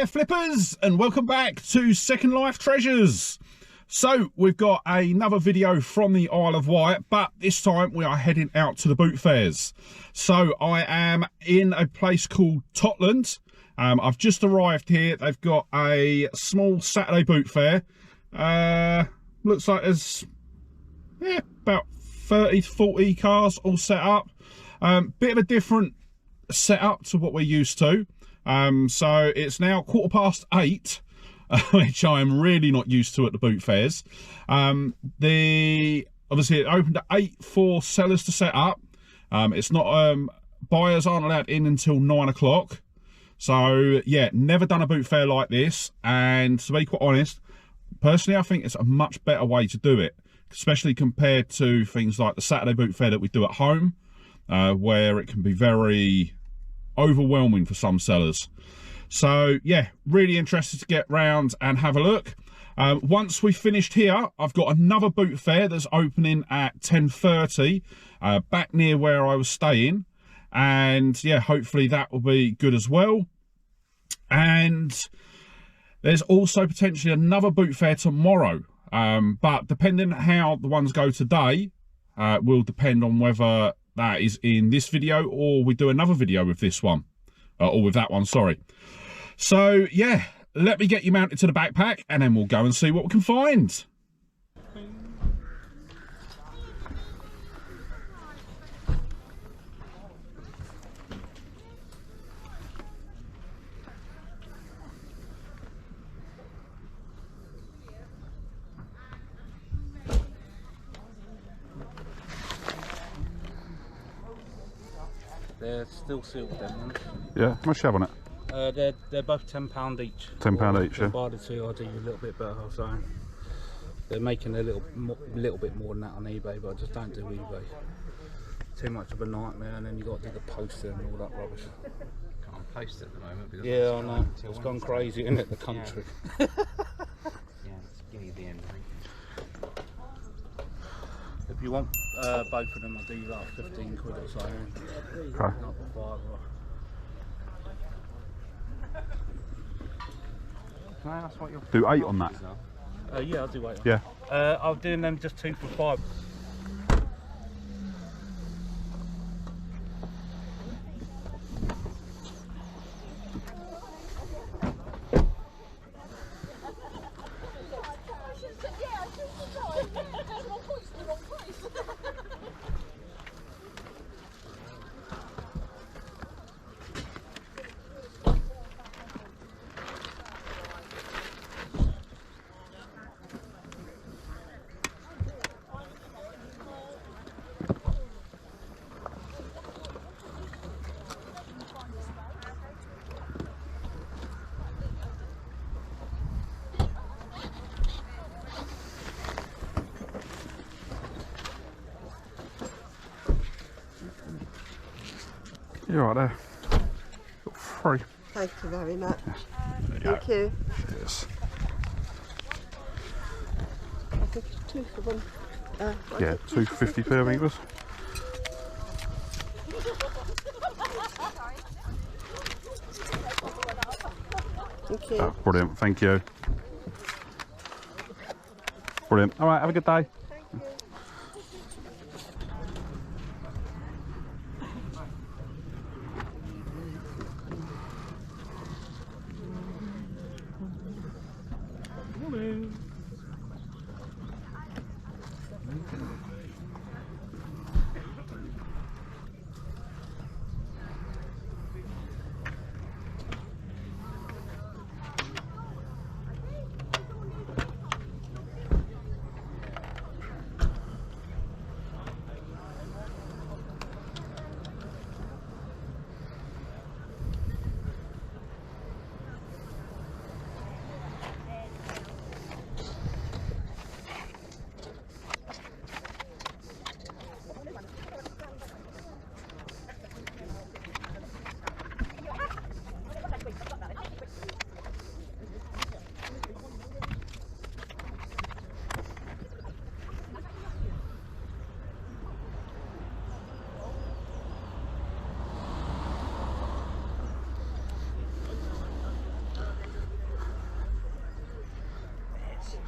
there, flippers, and welcome back to Second Life Treasures. So we've got another video from the Isle of Wight, but this time we are heading out to the boot fairs. So I am in a place called Totland. I've just arrived here. They've got a small Saturday boot fair. Looks like there's about 30 to 40 cars all set up. Bit of a different setup to what we're used to. So it's now 8:15, which I am really not used to at the boot fairs. Obviously it opened at 8 for sellers to set up. It's not, buyers aren't allowed in until 9 o'clock. So yeah, never done a boot fair like this. And to be quite honest, personally, I think it's a much better way to do it, especially compared to things like the Saturday boot fair that we do at home, where it can be very overwhelming for some sellers. So yeah, really interested to get round and have a look. Once we've finished here, I've got another boot fair that's opening at 10:30 back near where I was staying, and yeah, hopefully that will be good as well. And there's also potentially another boot fair tomorrow, but depending on how the ones go today will depend on whether that is in this video or we do another video with this one, or with that one, sorry. So yeah, let me get you mounted to the backpack and then we'll go and see what we can find. They're still sealed, them ones. Yeah, how much you have on it? They're both £10 each. £10 each, yeah. Buy the two, I'll do you a little bit better. So they're making a little bit more than that on eBay, but I just don't do eBay. Too much of a nightmare, and then you got to do the poster and all that rubbish. Can't post at the moment because yeah, I know. It's gone crazy, isn't it, the country? Yeah, it's giving the end. If you want both of them, I'll do you like 15 quid or so. Okay. Not the five. Can I ask what your Do 8 on that? Yeah, I'll do 8. Yeah. I'll do them just 2 for 5. You're right there. Got 3. Thank you very much. Yeah. Thank you. Cheers. I think it's 2 for 1. Yeah, 250p I think it was. Thank you. Oh, brilliant, thank you. Brilliant. Alright, have a good day. Thank you.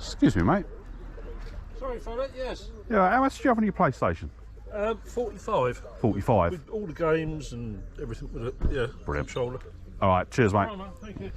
Excuse me, mate. Sorry, fella, yes. Yeah, how much do you have on your PlayStation? 45. 45. With all the games and everything with it, yeah. Brilliant. Controller. All right, cheers, mate. Oh, man, thank you.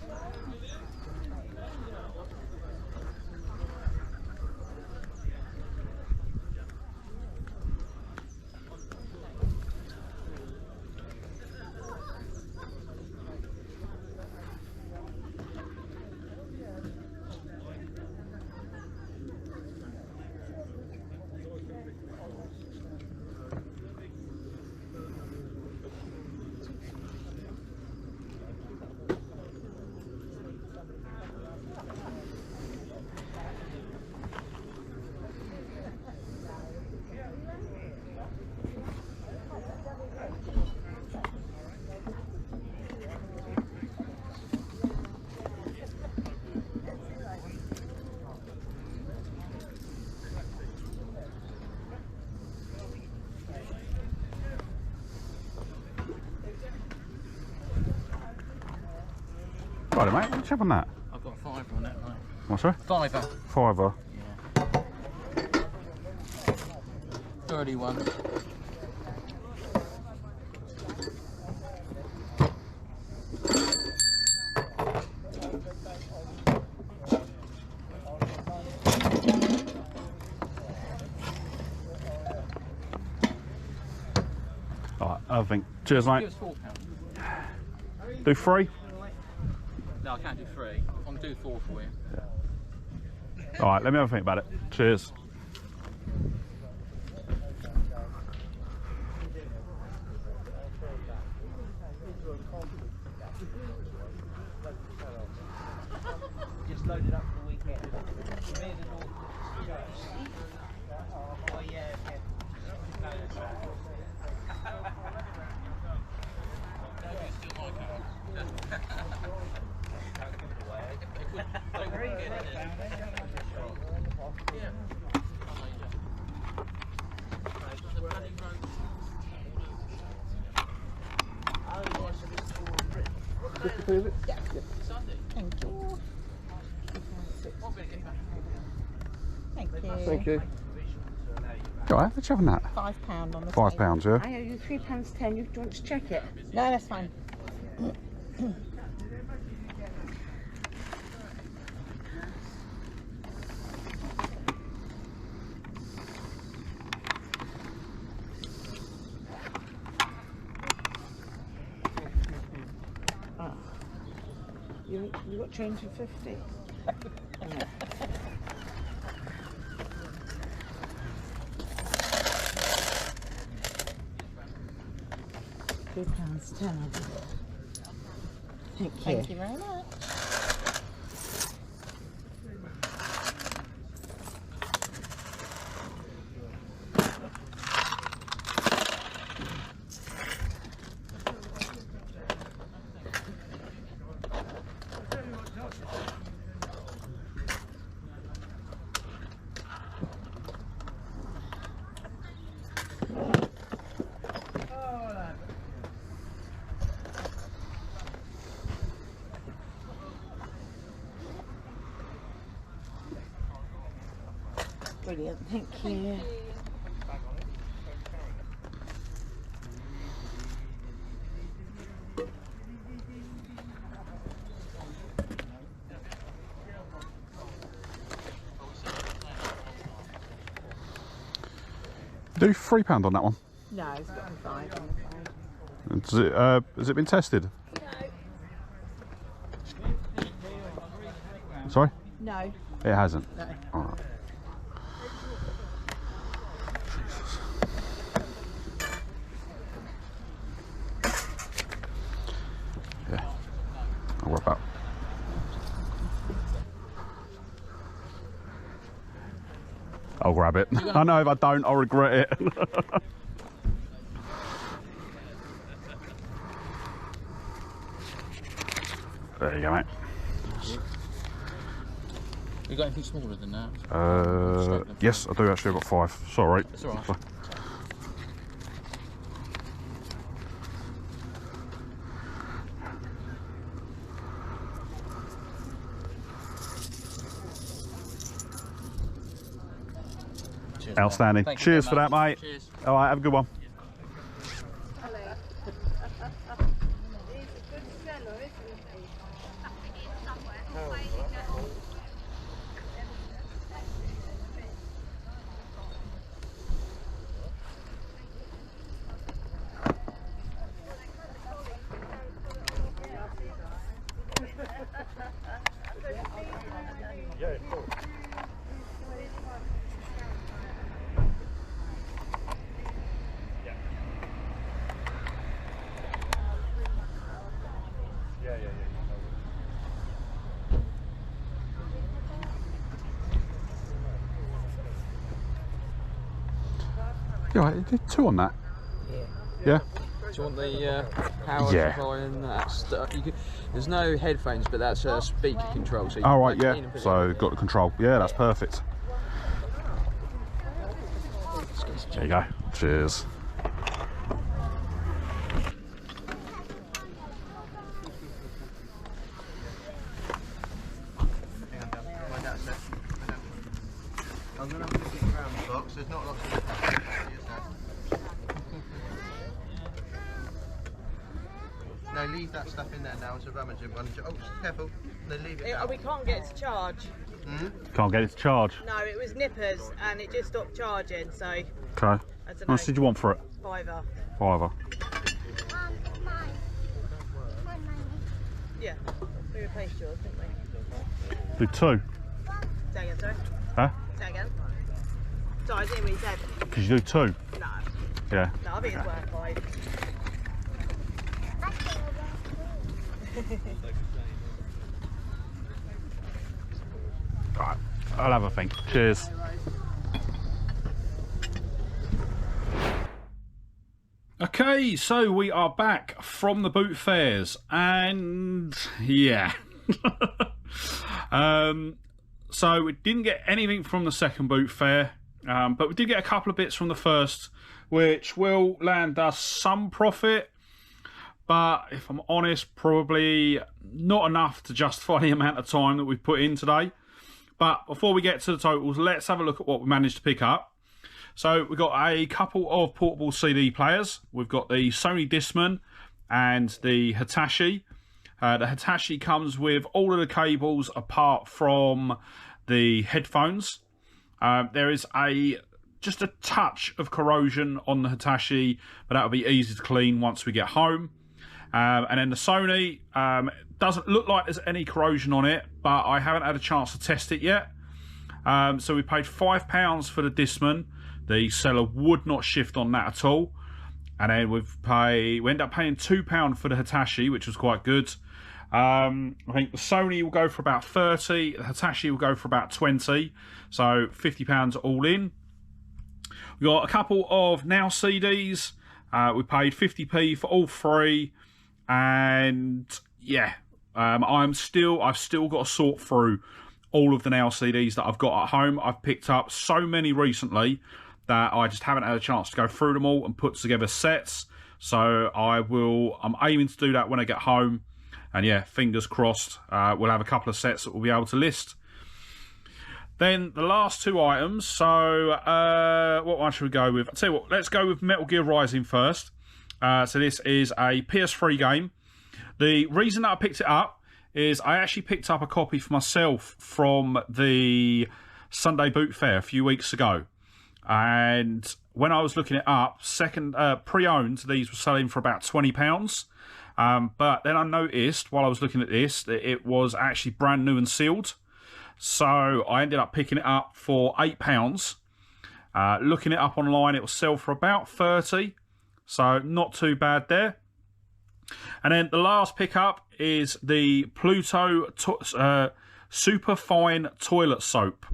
Right, mate, what's up on that? I've got a fiver on that, mate. What's that? Fiver. Fiver. Yeah. 31. All right, I think. Cheers, mate. Give us £4. Do 3? No, I can't do 3. I can do 4 for you. All right, let me have a think about it. Cheers. Just load it up for the weekend. Oh, yeah, Thank you. All right, let's have that. £5 on the £5, yeah? I owe you £3.10. Do you want to check it? No, that's fine. You got change for 50? £2.10. Thank you. Thank you very much. Brilliant, thank you. Do £3 on that one. No, it's got a 5 on the phone. Has it been tested? Sorry? No. It hasn't. No. All right. Yeah. I'll whip out. I'll grab it. I know if I don't, I'll regret it. There you go, mate. You got anything smaller than that? Yes, I do actually. I've got 5. Sorry. It's all right. Outstanding. Thank you Cheers very for that, much. mate. Cheers. All right, have a good one. Yeah, you did 2 on that. Yeah. Do you want the power Yeah. supply and that stuff? There's no headphones, but that's a speaker control. So you All can right, plug it in yeah. and put it So in. got the control. Yeah, that's perfect. There you go. Cheers. I'm going to have to look around the box. There's not lots of No, leave that stuff in there now. It's a rummaging one. Oh, careful. No, leave it now. We can't get it to charge. Can't get it to charge. No, it was nippers and it just stopped charging, so I Okay. don't How know. much did you want for it? £5. £5. Yeah, we replaced yours, didn't we? Do 2. Say again, sorry. Huh? Say again. Sorry, I didn't hear what you said. Could you do 2? No, Yeah. no, I think it's worth 5. All right. I'll have a think. Cheers. Okay, so we are back from the boot fairs, and yeah. So we didn't get anything from the second boot fair, but we did get a couple of bits from the first, which will land us some profit. But if I'm honest, probably not enough to justify the amount of time that we've put in today. But before we get to the totals, let's have a look at what we managed to pick up. So we've got a couple of portable CD players. We've got the Sony Discman and the Hitachi. The Hitachi comes with all of the cables apart from the headphones. There is just a touch of corrosion on the Hitachi, but that'll be easy to clean once we get home. And then the Sony doesn't look like there's any corrosion on it, but I haven't had a chance to test it yet. So we paid £5 for the Discman. The seller would not shift on that at all. And then we end up paying £2 for the Hitachi, which was quite good. I think the Sony will go for about 30, the Hitachi will go for about 20, so £50 all in. We got a couple of Now CDs. We paid 50p for all 3, and yeah, I've still got to sort through all of the Now CDs that I've got at home. I've picked up so many recently that I just haven't had a chance to go through them all and put together sets. So I'm aiming to do that when I get home. And yeah, fingers crossed, we'll have a couple of sets that we'll be able to list. Then the last 2 items. So what one should we go with? I'll tell you what, let's go with Metal Gear Rising first. So this is a PS3 game. The reason that I picked it up is I actually picked up a copy for myself from the Sunday Boot Fair a few weeks ago. And when I was looking it up, pre-owned, these were selling for about £20. But then I noticed while I was looking at this that it was actually brand new and sealed. So I ended up picking it up for £8. Looking it up online, it will sell for about 30. So not too bad there. And then the last pickup is the Pluto Super Fine Toilet Soap.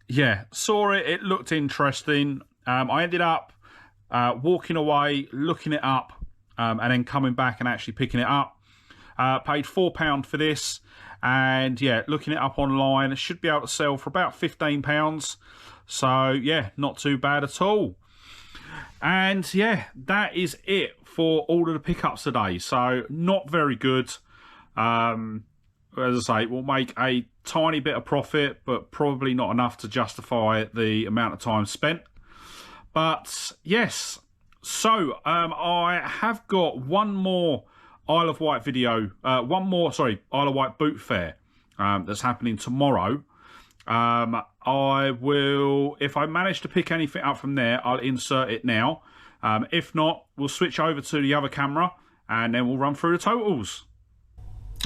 Yeah, saw it. It looked interesting. I ended up walking away, looking it up, and then coming back and actually picking it up. Paid £4 for this. And yeah, looking it up online, it should be able to sell for about £15. So yeah, not too bad at all. And yeah, that is it for all of the pickups today. So not very good. as I say, we'll make a tiny bit of profit, but probably not enough to justify the amount of time spent. But yes, so I have got one more Isle of Wight video, Isle of Wight boot fair that's happening tomorrow. I will, if I manage to pick anything up from there, I'll insert it now. If not, we'll switch over to the other camera and then we'll run through the totals.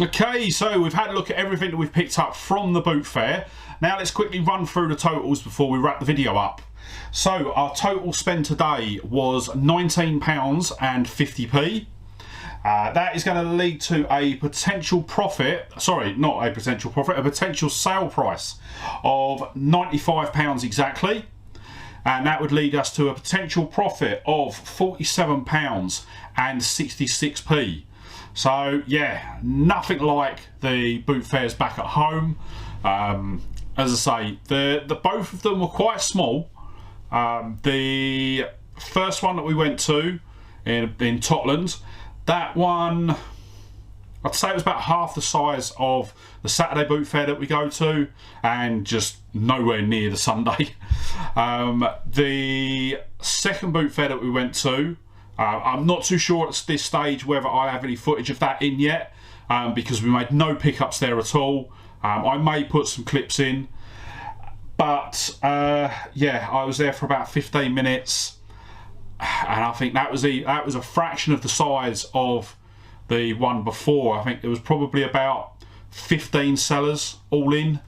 Okay, so we've had a look at everything that we've picked up from the boot fair. Now let's quickly run through the totals before we wrap the video up. So our total spend today was £19.50. That is going to lead to a potential profit, sorry, not a potential profit, a potential sale price of £95 exactly. And that would lead us to a potential profit of £47.66. So yeah, nothing like the boot fairs back at home. As I say, the both of them were quite small. The first one that we went to in Totland, that one, I'd say it was about half the size of the Saturday boot fair that we go to, and just nowhere near the Sunday. The second boot fair that we went to, I'm not too sure at this stage whether I have any footage of that in yet, because we made no pickups there at all. I may put some clips in, but yeah, I was there for about 15 minutes, and I think that was a fraction of the size of the one before. I think there was probably about 15 sellers all in,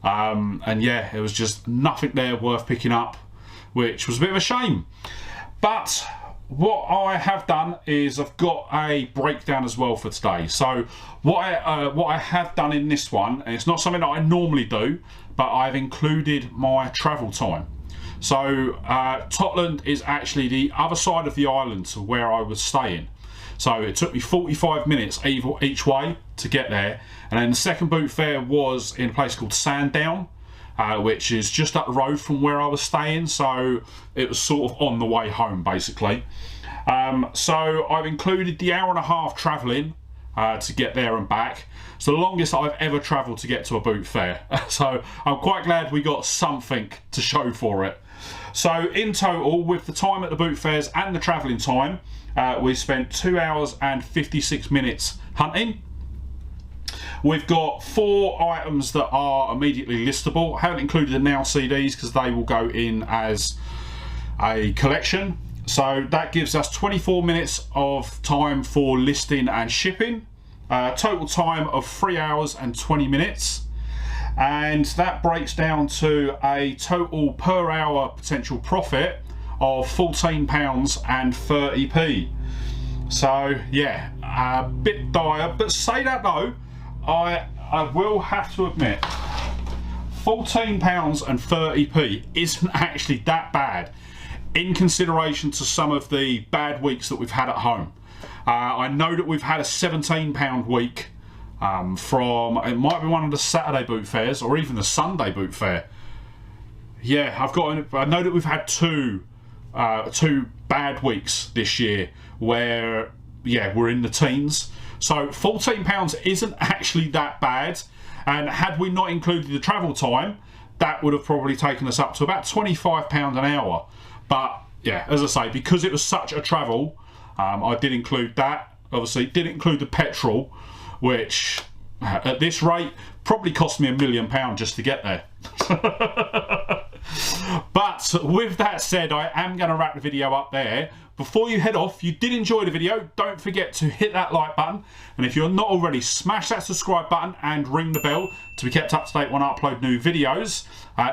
and yeah, there was just nothing there worth picking up, which was a bit of a shame. But what I have done is I've got a breakdown as well for today. So what I have done in this one, and it's not something that I normally do, but I've included my travel time. So Totland is actually the other side of the island to where I was staying. So it took me 45 minutes each way to get there. And then the second boot fair was in a place called Sandown, which is just up the road from where I was staying. So it was sort of on the way home, basically. So I've included the hour-and-a-half travelling to get there and back. It's the longest I've ever travelled to get to a boot fair. So I'm quite glad we got something to show for it. So in total, with the time at the boot fairs and the travelling time, we spent 2 hours and 56 minutes hunting. We've got 4 items that are immediately listable. I haven't included the now CDs because they will go in as a collection. So that gives us 24 minutes of time for listing and shipping. Total time of 3 hours and 20 minutes. And that breaks down to a total per hour potential profit of £14.30. So yeah, a bit dire, but say that though, I will have to admit, £14.30 isn't actually that bad in consideration to some of the bad weeks that we've had at home. I know that we've had a £17 week from, it might be one of the Saturday boot fairs or even the Sunday boot fair. Yeah, I know that we've had two bad weeks this year where, yeah, we're in the teens. So £14 isn't actually that bad, and had we not included the travel time, that would have probably taken us up to about £25 an hour. But yeah, as I say, because it was such a travel, I did include that. Obviously didn't include the petrol, which at this rate probably cost me £1 million just to get there. But with that said, I am going to wrap the video up there. Before you head off, if you did enjoy the video, don't forget to hit that like button, and if you're not already, smash that subscribe button and ring the bell to be kept up to date when I upload new videos.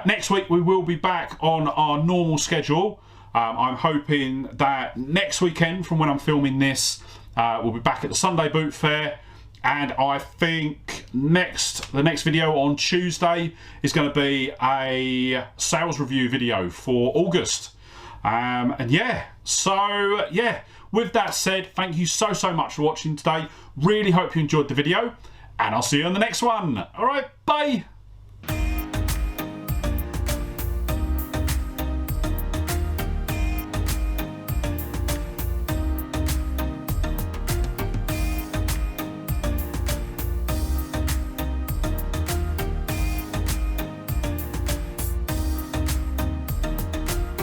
Next week we will be back on our normal schedule. I'm hoping that next weekend, from when I'm filming this, we'll be back at the Sunday boot fair. And I think the next video on Tuesday is going to be a sales review video for August. And yeah, so yeah, with that said, thank you so much for watching today. Really hope you enjoyed the video, and I'll see you on the next one. All right, bye.